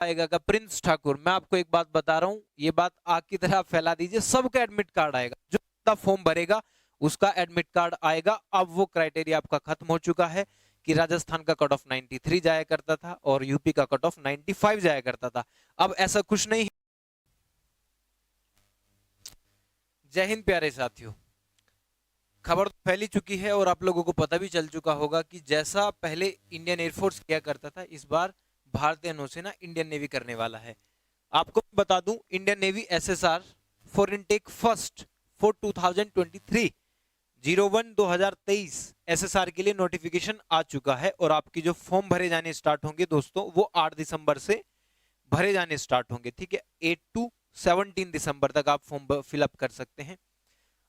आएगा का प्रिंस ठाकुर, मैं आपको एक बात बता रहा हूं, ये बात आग की तरह आप फैला दीजिए, सबका एडमिट कार्ड आएगा, जो फॉर्म भरेगा उसका एडमिट कार्ड आएगा। अब वो क्राइटेरिया आपका खत्म हो चुका है कि राजस्थान का कट ऑफ 93 जाया करता था और यूपी का कट ऑफ 95 जाया करता था। अब ऐसा कुछ नहीं है। जय हिंद प्यारे साथियों, खबर तो फैली चुकी है और आप लोगों को पता भी चल चुका होगा कि जैसा पहले इंडियन एयरफोर्स किया करता था, इस बार भारतीय नौसेना इंडियन नेवी करने वाला है। आपको बता दूं, Indian navy SSR for intake first for 2023 01/2023 SSR के लिए नोटिफिकेशन आ चुका है और आपकी जो फॉर्म भरे जाने स्टार्ट होंगे दोस्तों, वो 8 दिसंबर से भरे जाने स्टार्ट होंगे। ठीक है, 8 to 17 दिसंबर तक आप फॉर्म फिलअप कर सकते हैं।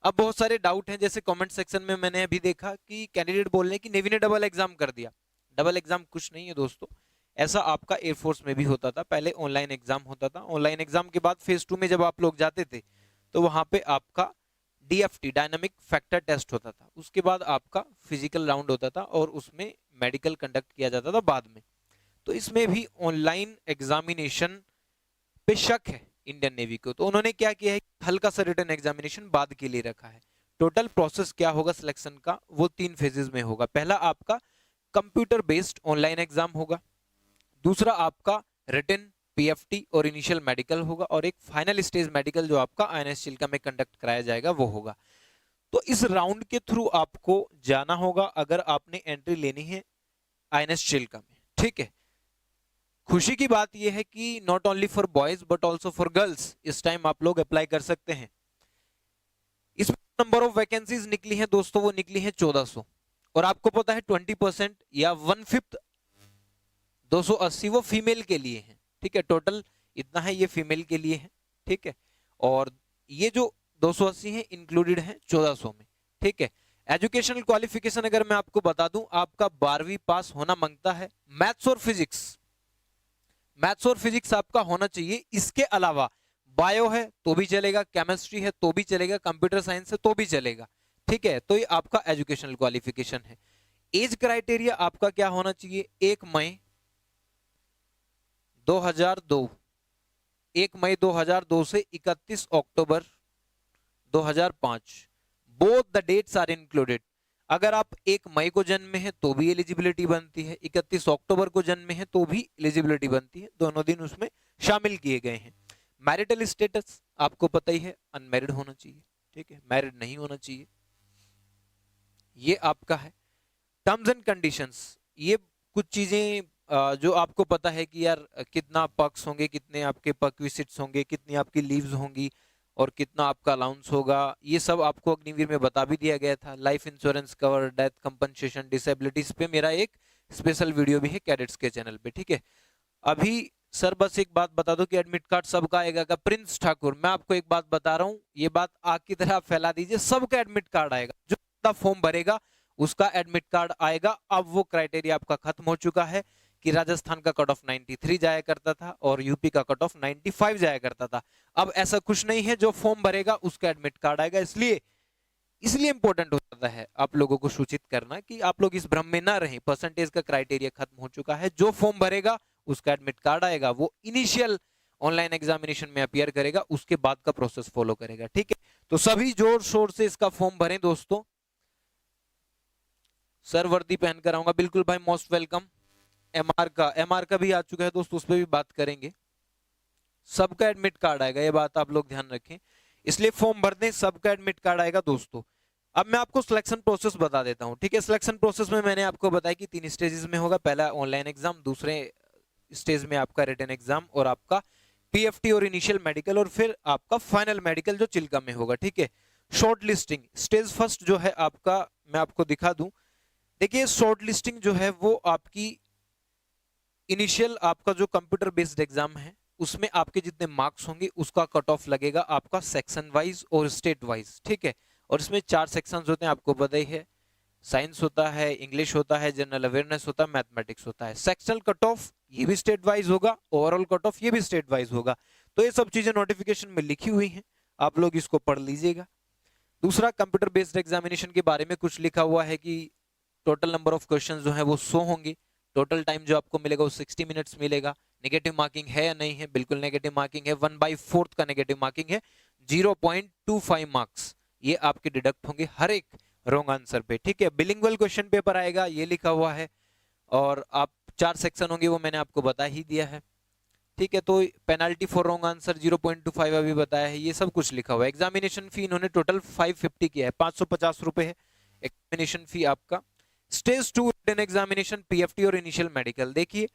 अब बहुत सारे डाउट हैं, जैसे कमेंट सेक्शन में मैंने अभी देखा कि कैंडिडेट बोल रहे हैं कि नेवी ने डबल एग्जाम कर दिया। डबल एग्जाम कुछ नहीं है दोस्तों, ऐसा आपका एयरफोर्स में भी होता था। पहले ऑनलाइन एग्जाम होता था, ऑनलाइन एग्जाम के बाद फेज 2 में जब आप लोग जाते थे तो वहां पे आपका डीएफटी डायनामिक फैक्टर टेस्ट होता था, उसके बाद आपका फिजिकल राउंड होता था और उसमें मेडिकल कंडक्ट किया जाता था बाद में। तो इसमें भी ऑनलाइन एग्जामिनेशन पे शक है इंडियन नेवी को, तो उन्होंने क्या किया है, हल्का सा रिटन एग्जामिनेशन बाद के लिए रखा है। टोटल प्रोसेस क्या होगा सिलेक्शन का, वो 3 फेजेस में होगा। पहला आपका कंप्यूटर बेस्ड ऑनलाइन एग्जाम होगा, दूसरा आपका रिटन पीएफटी और इनिशियल मेडिकल होगा, और एक फाइनल स्टेज मेडिकल जो आपका आईएनएस चिल्का में कंडक्ट कराया जाएगा वो होगा। तो इस राउंड के थ्रू आपको जाना होगा अगर आपने एंट्री लेनी है आईएनएस चिल्का में। ठीक है, खुशी की बात यह है कि not only for boys but also for girls इस टाइम आप लोग अप्लाई कर सकते हैं। इसमें नंबर ऑफ वैकेंसीज निकली है दोस्तों, वो निकली है 1400, और आपको पता है 20% या 1/5 280 वो फीमेल के लिए है। ठीक है, टोटल इतना है, ये फीमेल के लिए है। ठीक है, और ये जो 280 है इंक्लूडेड है 1400 में। ठीक है, एजुकेशनल क्वालिफिकेशन अगर मैं आपको बता दूं, आपका 12वीं पास होना मांगता है। मैथ्स और फिजिक्स, मैथ्स और फिजिक्स आपका होना चाहिए। इसके अलावा बायो है तो भी चलेगा, केमिस्ट्री है तो भी चलेगा, कंप्यूटर साइंस है तो भी चलेगा। ठीक है, तो ये आपका एजुकेशनल क्वालिफिकेशन है। एज क्राइटेरिया आपका क्या होना चाहिए, 1 मई 2002, 1 मई 2002 से 31 October 2005, both the dates are included. अगर आप 1 मई को जन्म में है तो भी एलिजिबिलिटी बनती है, 31 अक्टूबर को जन्म में है तो भी एलिजिबिलिटी बनती है, दोनों दिन उसमें शामिल किए गए हैं। मैरिटल स्टेटस आपको पता ही है, अनमैरिड होना चाहिए। ठीक है, मैरिड नहीं होना चाहिए, ये आपका है। टर्म्स एंड कंडीशंस, ये कुछ चीजें जो आपको पता है कि यार कितना पक्स होंगे, कितने आपके परक्विजिट्स होंगे, कितनी आपकी लीव्स होंगी और कितना आपका अलाउंस होगा, ये सब आपको अग्निवीर में बता भी दिया गया था। Life insurance cover, death compensation, disabilities पे मेरा एक स्पेशल वीडियो भी है कैडेट्स के चैनल पे। ठीक है, अभी सर बस एक बात बता दो कि एडमिट कार्ड सबका आएगा का प्रिंस ठाकुर, मैं आपको एक बात बता रहा हूं, ये बात आग की तरह आप फैला दीजिए, सबका एडमिट कार्ड आएगा, जो फॉर्म भरेगा उसका एडमिट कार्ड आएगा। अब वो क्राइटेरिया आपका खत्म हो चुका है कि राजस्थान का कट ऑफ 93 जाया करता था और यूपी का कट ऑफ 95 जाया करता था। अब ऐसा कुछ नहीं है, जो फॉर्म भरेगा उसका एडमिट कार्ड आएगा। इसलिए इंपॉर्टेंट होता है आप लोगों को सूचित करना कि आप लोग इस भ्रम में ना रहें, परसेंटेज का क्राइटेरिया खत्म हो चुका है। जो फॉर्म भरेगा उसका एडमिट कार्ड आएगा, वो इनिशियल ऑनलाइन एग्जामिनेशन में अपीयर करेगा, उसके बाद का प्रोसेस फॉलो करेगा। ठीक है, तो सभी जोर शोर से इसका फॉर्म भरें दोस्तों। सर वर्दी पहनकर आऊंगा, बिल्कुल भाई, मोस्ट वेलकम। एमआर का भी आ चुका है दोस्तों, उस पर भी बात करेंगे। सबका एडमिट कार्ड आएगा, ये बात आप लोग ध्यान रखें, इसलिए फॉर्म भर दें, सबका एडमिट कार्ड आएगा दोस्तों। अब मैं आपको सिलेक्शन प्रोसेस बता देता हूं। ठीक है, सिलेक्शन प्रोसेस में मैंने आपको बताया कि 3 स्टेजेस में होगा, पहला ऑनलाइन एग्जाम, दूसरे स्टेज में आपका रिटन एग्जाम और आपका पीएफटी और इनिशियल मेडिकल, और फिर आपका फाइनल मेडिकल जो चिल्का में होगा। ठीक है, शॉर्ट लिस्टिंग स्टेज फर्स्ट जो है आपका, मैं आपको दिखा दूं। देखिए, शॉर्ट लिस्टिंग जो है वो आपकी इनिशियल आपका जो कंप्यूटर बेस्ड एग्जाम है उसमें आपके जितने मार्क्स होंगे उसका कट ऑफ लगेगा आपका सेक्शन वाइज और स्टेट वाइज। ठीक है, और इसमें 4 सेक्शंस होते हैं, आपको पता ही है, साइंस होता है, इंग्लिश होता है, जनरल अवेयरनेस होता है, मैथमेटिक्स होता है। सेक्शनल कट ऑफ ये भी स्टेट वाइज होगा, ओवरऑल कट ऑफ ये भी स्टेट वाइज होगा। तो ये सब चीजें नोटिफिकेशन में लिखी हुई हैं, आप लोग इसको पढ़ लीजिएगा। दूसरा, कंप्यूटर बेस्ड एग्जामिनेशन के बारे में कुछ लिखा हुआ है कि टोटल नंबर ऑफ क्वेश्चन जो है वो 100 होंगे, टोटल टाइम जो आपको मिलेगा वो 60 मिनट्स मिलेगा, नेगेटिव मार्किंग है या नहीं है? बिल्कुल नेगेटिव मार्किंग है, 1/4 का नेगेटिव मार्किंग है, 0.25 मार्क्स ये आपके डिडक्ट होंगे हर एक रॉन्ग आंसर पे, ठीक है। बिलिंगुअल क्वेश्चन पेपर आएगा, ये लिखा हुआ है, और आप 4 सेक्शन होंगे वो मैंने आपको बता ही दिया है, ठीक है। तो पेनाल्टी फॉर रॉन्ग आंसर 0.25 अभी बताया है, ये सब कुछ लिखा हुआ है। एग्जामिनेशन फी इन्होंने टोटल 550 किया है, 550 रुपए है एग्जामिनेशन फी आपका। स्टेज 2 रिटन एग्जामिनेशन, पीएफटी और इनिशियल मेडिकल। देखिए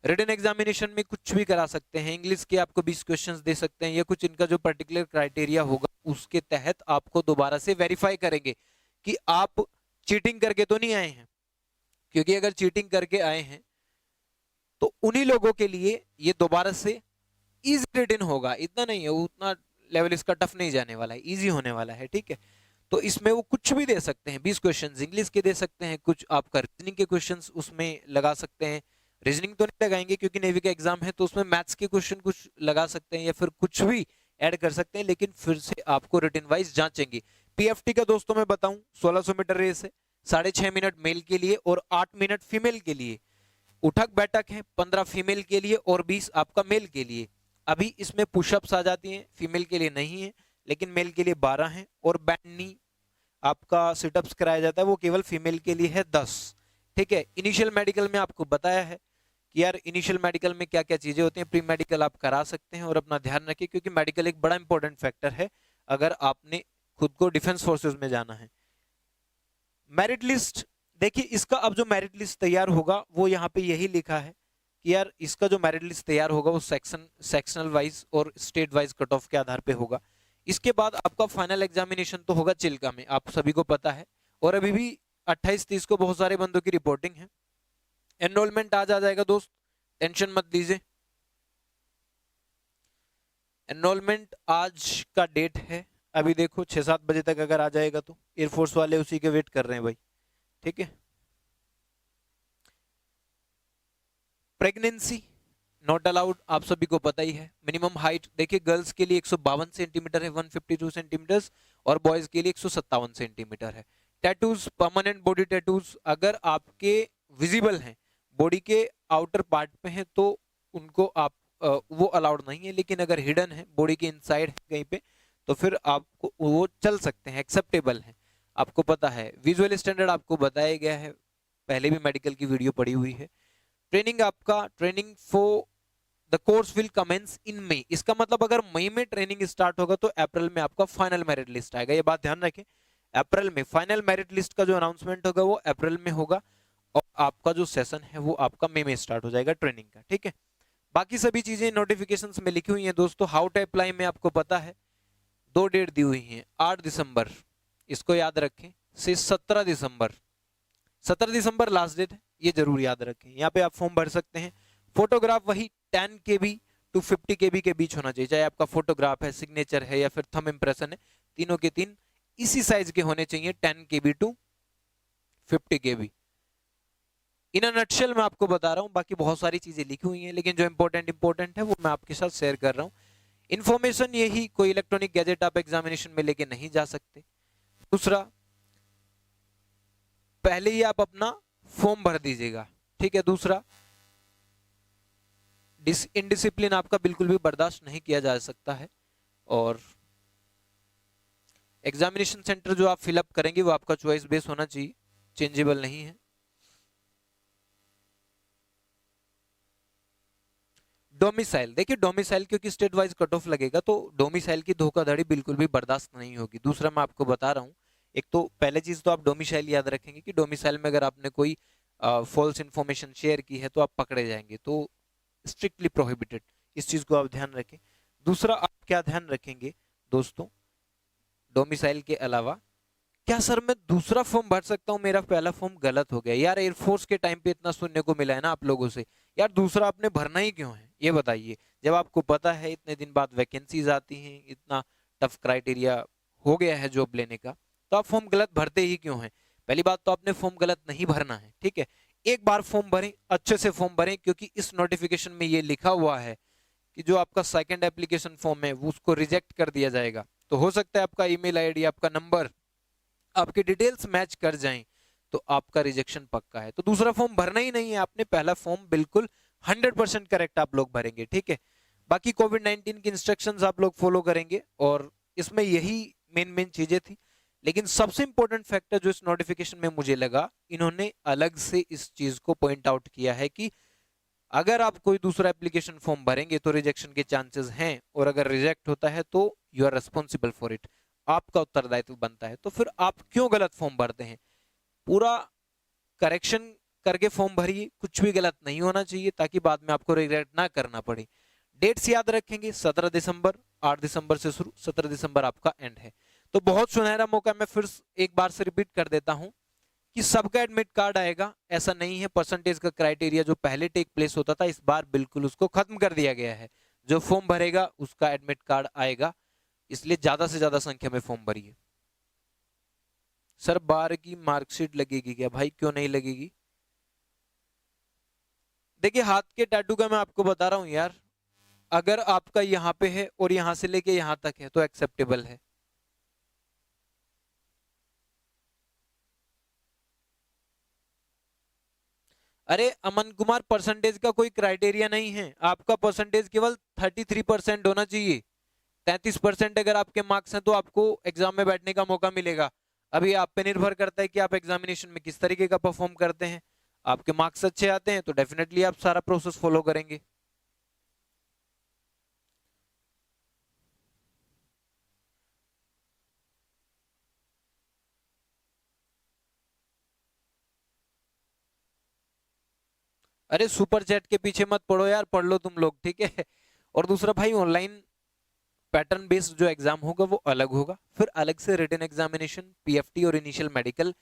रिटन एग्जामिनेशन में कुछ भी करा सकते हैं, इंग्लिश के आपको 20 क्वेश्चंस दे सकते हैं, या कुछ इनका जो पर्टिकुलर क्राइटेरिया होगा उसके तहत आपको दोबारा से वेरीफाई करेंगे कि आप चीटिंग करके तो नहीं आए हैं, क्योंकि अगर चीटिंग करके आए हैं तो उन्हीं लोगों के लिए ये दोबारा से इजी रिटन होगा, इतना नहीं है, उतना लेवल इसका टफ नहीं जाने वाला है, इजी होने वाला है, ठीक है। तो इसमें वो कुछ भी दे सकते हैं, 20 क्वेश्चंस इंग्लिश के दे सकते हैं, कुछ आपका रीजनिंग के क्वेश्चंस उसमें लगा सकते हैं, रीजनिंग तो नहीं लगाएंगे क्योंकि नेवी का एग्जाम है, तो उसमें मैथ्स के क्वेश्चन कुछ लगा सकते हैं या फिर कुछ भी ऐड कर सकते हैं, लेकिन फिर से आपको रिटन वाइज जांचेंगे। पीएफटी का दोस्तों मैं बताऊं 1600 मीटर रेस है, 6.5 मिनट मेल के लिए और 8 मिनट फीमेल के लिए, उठक बैठक है 15 फीमेल के लिए और 20 आपका मेल के लिए। अभी इसमें पुशअप्स आ जाती हैं, फीमेल के लिए नहीं है, लेकिन मेल के लिए 12 हैं, और बैंड आपका सिटअप्स कराया जाता है, वो केवल फीमेल के लिए है 10, ठीक है। इनिशियल मेडिकल में आपको बताया है कि यार इनिशियल मेडिकल में क्या क्या चीजें होती हैं, प्री मेडिकल आप करा सकते हैं, और अपना ध्यान रखिए क्योंकि मेडिकल एक बड़ा इंपॉर्टेंट फैक्टर है अगर आपने खुद को डिफेंस फोर्सेस में जाना है। मेरिट लिस्ट, देखिए इसका अब जो मेरिट लिस्ट तैयार होगा वो यहाँ पे यही लिखा है कि यार इसका जो मेरिट लिस्ट तैयार होगा वो सेक्शनल वाइज और स्टेट वाइज कट ऑफ के आधार पे होगा। इसके बाद आपका फाइनल एग्जामिनेशन तो होगा चिल्का में, आप सभी को पता है, और अभी भी 28-30 को बहुत सारे बंदों की रिपोर्टिंग है। एनरोलमेंट आज आ जाएगा दोस्त, टेंशन मत लीजिए, एनरोलमेंट आज का डेट है, अभी देखो 6-7 बजे तक अगर आ जाएगा तो एयरफोर्स वाले उसी के वेट कर रहे हैं भाई, ठीक है। प्रेगनेंसी नॉट अलाउड, आप सभी को पता ही है। मिनिमम हाइट देखिए गर्ल्स के लिए 152 सेंटीमीटर है, 152 सेंटीमीटर, और बॉयज के लिए 157 सेंटीमीटर है। टैटूज, परमानेंट बॉडी टैटूज अगर आपके विजिबल हैं, बॉडी के आउटर पार्ट पे हैं, तो उनको आप वो अलाउड नहीं है, लेकिन अगर हिडन है बॉडी के इनसाइड कहीं पे तो फिर आपको वो चल सकते हैं, एक्सेप्टेबल है, आपको पता है। विजुअल स्टैंडर्ड आपको बताया गया है, पहले भी मेडिकल की वीडियो पड़ी हुई है। ट्रेनिंग आपका, training for the course will commence in May, इसका मतलब अगर मई में ट्रेनिंग स्टार्ट होगा तो अप्रैल में आपका फाइनल मेरिट लिस्ट आएगा, ये बात ध्यान रखें। अप्रैल में फाइनल मेरिट लिस्ट का जो अनाउंसमेंट होगा वो अप्रैल में होगा, और आपका जो सेशन है वो आपका मई में स्टार्ट हो जाएगा ट्रेनिंग का, ठीक है। बाकी सभी चीजें नोटिफिकेशंस में लिखी हुई हैं दोस्तों। हाउ टू अप्लाई में आपको पता है 2 डेट दी हुई हैं, 8 दिसंबर, इसको याद रखें, से 17 दिसंबर, 17 दिसंबर लास्ट डेट है, ये जरूर याद रखें। यहाँ पे आप फॉर्म भर सकते हैं। फोटोग्राफ वही 10 KB टू 50 KB के बीच होना चाहिए, चाहे आपका फोटोग्राफ है, सिग्नेचर है या फिर थंब इंप्रेशन है, तीनों के तीन इसी साइज के होने चाहिए, 10 KB to 50 KB। In a nutshell मैं आपको बता रहा हूँ, बाकी बहुत सारी चीजें लिखी हुई हैं, लेकिन जो इंपॉर्टेंट है वो मैं आपके साथ शेयर कर रहा हूँ। इन्फॉर्मेशन यही, कोई इलेक्ट्रॉनिक गैजेट आप एग्जामिनेशन में लेके नहीं जा सकते। दूसरा, पहले ही आप अपना फॉर्म भर दीजिएगा, ठीक है। दूसरा, इनडिसिप्लिन आपका बिल्कुल भी बर्दाश्त नहीं किया जा सकता है, और एग्जामिनेशन सेंटर जो आप फिलअप करेंगे वो आपका चॉइस बेस होना चाहिए, चेंजेबल नहीं है। डोमिसाइल, देखिए डोमिसाइल क्योंकि स्टेट वाइज कट ऑफ लगेगा तो डोमिसाइल की धोखाधड़ी बिल्कुल भी बर्दाश्त नहीं होगी। दूसरा मैं आपको बता रहा हूँ, एक तो पहले चीज तो आप डोमिसाइल याद रखेंगे कि डोमिसाइल में अगर आपने कोई फॉल्स इंफॉर्मेशन शेयर की है तो आप पकड़े जाएंगे, तो स्ट्रिक्टली प्रोहिबिटेड, इस चीज को आप ध्यान रखें। दूसरा आप क्या ध्यान रखेंगे दोस्तों, डोमिसाइल के अलावा, क्या सर मैं दूसरा फॉर्म भर सकता हूँ, मेरा पहला फॉर्म गलत हो गया यार, एयरफोर्स के टाइम पे इतना सुनने को मिला है ना आप लोगों से, यार दूसरा आपने भरना ही क्यों है, ये बताइए। जब आपको पता है इतने दिन बाद वैकेंसीज आती हैं, इतना टफ क्राइटेरिया हो गया है जॉब लेने का, तो आप फॉर्म गलत भरते ही क्यों हैं? पहली बात तो आपने फॉर्म गलत नहीं भरना है, ठीक है। एक बार फॉर्म भरें, अच्छे से फॉर्म भरें, क्योंकि इस नोटिफिकेशन में ये लिखा हुआ है कि जो आपका सेकंड एप्लीकेशन फॉर्म है वो उसको रिजेक्ट कर दिया जाएगा। तो हो सकता है आपका ईमेल आईडी, आपका नंबर, आपकी डिटेल्स मैच कर जाएं तो आपका रिजेक्शन पक्का है। तो दूसरा फॉर्म भरना ही नहीं है आपने, पहला फॉर्म बिल्कुल 100% करेक्ट आप लोग भरेंगे, ठीक है। बाकी कोविड-19 की इंस्ट्रक्शंस आप लोग फॉलो करेंगे और इसमें यही मेन मेन चीजें थी। लेकिन सबसे इंपॉर्टेंट फैक्टर जो इस नोटिफिकेशन में मुझे लगा, इन्होंने अलग से इस चीज को पॉइंट आउट किया है कि अगर आप कोई दूसरा एप्लीकेशन फॉर्म भरेंगे तो रिजेक्शन के चांसेस हैं, और अगर रिजेक्ट होता है तो you are responsible for it, आपका उत्तरदायित्व बनता है। तो फिर आप क्यों गलत फॉर्म भरते हैं? पूरा करेक्शन करके फॉर्म भरिए, कुछ भी गलत नहीं होना चाहिए, ताकि बाद में आपको रिग्रेट ना करना पड़े। डेट्स याद रखेंगे, 17 दिसंबर, 8 दिसंबर से शुरू, 17 दिसंबर आपका एंड है। तो बहुत सुनहरा मौका, मैं फिर एक बार से रिपीट कर देता हूं कि सबका एडमिट कार्ड आएगा, ऐसा नहीं है। परसेंटेज का क्राइटेरिया जो पहले टेक प्लेस होता था, इस बार बिल्कुल उसको खत्म कर दिया गया है। जो फॉर्म भरेगा उसका एडमिट कार्ड आएगा, इसलिए ज्यादा से ज्यादा संख्या में फॉर्म भरिए। सर बार की मार्कशीट लगेगी क्या? भाई क्यों नहीं लगेगी? देखिए हाथ के टैटू का मैं आपको बता रहा हूं यार, अगर आपका यहाँ पे है और यहां से लेके यहां तक है तो एक्सेप्टेबल है। अरे अमन कुमार, परसेंटेज का कोई क्राइटेरिया नहीं है, आपका परसेंटेज केवल 33% होना चाहिए। 33% अगर आपके मार्क्स हैं तो आपको एग्जाम में बैठने का मौका मिलेगा। अभी आप पे निर्भर करता है कि आप एग्जामिनेशन में किस तरीके का परफॉर्म करते हैं। आपके मार्क्स अच्छे आते हैं तो डेफिनेटली आप सारा प्रोसेस फॉलो करेंगे। अरे सुपर चैट के पीछे मत पड़ो यार, पढ़ लो तुम लोग, ठीक है। और दूसरा भाई, ऑनलाइन पैटर्न बेस्ड जो एग्जाम होगा वो अलग होगा, फिर अलग से रिटन एग्जामिनेशन, पीएफटी और इनिशियल मेडिकल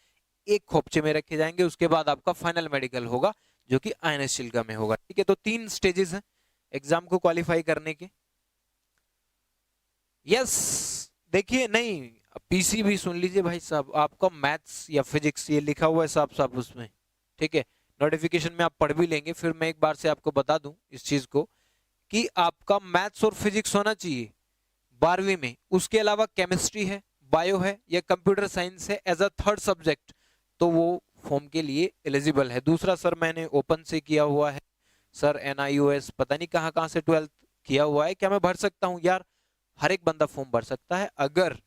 एक खोपचे में रखे जाएंगे। उसके बाद आपका फाइनल मेडिकल होगा जो कि आईएनएस शिलका में होगा, ठीक है। तो 3 स्टेजेस हैं एग्जाम को क्वालिफाई करने के। यस, देखिए नहीं, पीसी भी सुन लीजिए भाई साहब, आपका मैथ्स या फिजिक्स ये लिखा हुआ है साफ साफ उसमें, ठीक है। नोटिफिकेशन में आप पढ़ भी लेंगे, फिर मैं एक बार से आपको बता दूं इस चीज को कि आपका मैथ्स और फिजिक्स होना चाहिए 12वीं में। उसके अलावा केमिस्ट्री है, बायो है या कंप्यूटर साइंस है एज अ थर्ड सब्जेक्ट, तो वो फॉर्म के लिए एलिजिबल है। दूसरा सर मैंने ओपन से किया हुआ है, सर एनआईओएस पता नहीं कहाँ कहाँ से 12th किया हुआ है, क्या मैं भर सकता हूँ? यार हर एक बंदा फॉर्म भर सकता है अगर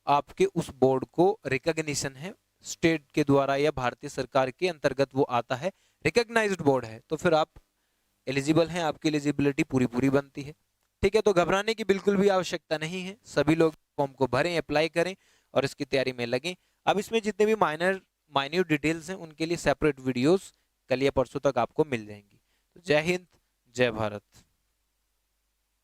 आपके उस बोर्ड को रिकॉग्निशन है स्टेट के द्वारा या भारतीय सरकार के अंतर्गत वो आता है, रिकॉग्नाइज्ड बोर्ड है, तो फिर आप एलिजिबल हैं, आपकी एलिजिबिलिटी पूरी पूरी बनती है, ठीक है। तो घबराने की बिल्कुल भी आवश्यकता नहीं है, सभी लोग फॉर्म को भरें, अप्लाई करें और इसकी तैयारी में लगें। अब इसमें जितने भी माइन्यूट डिटेल्स हैं उनके लिए सेपरेट वीडियोस कल या परसों तक आपको मिल जाएंगी। तो जय हिंद, जय भारत।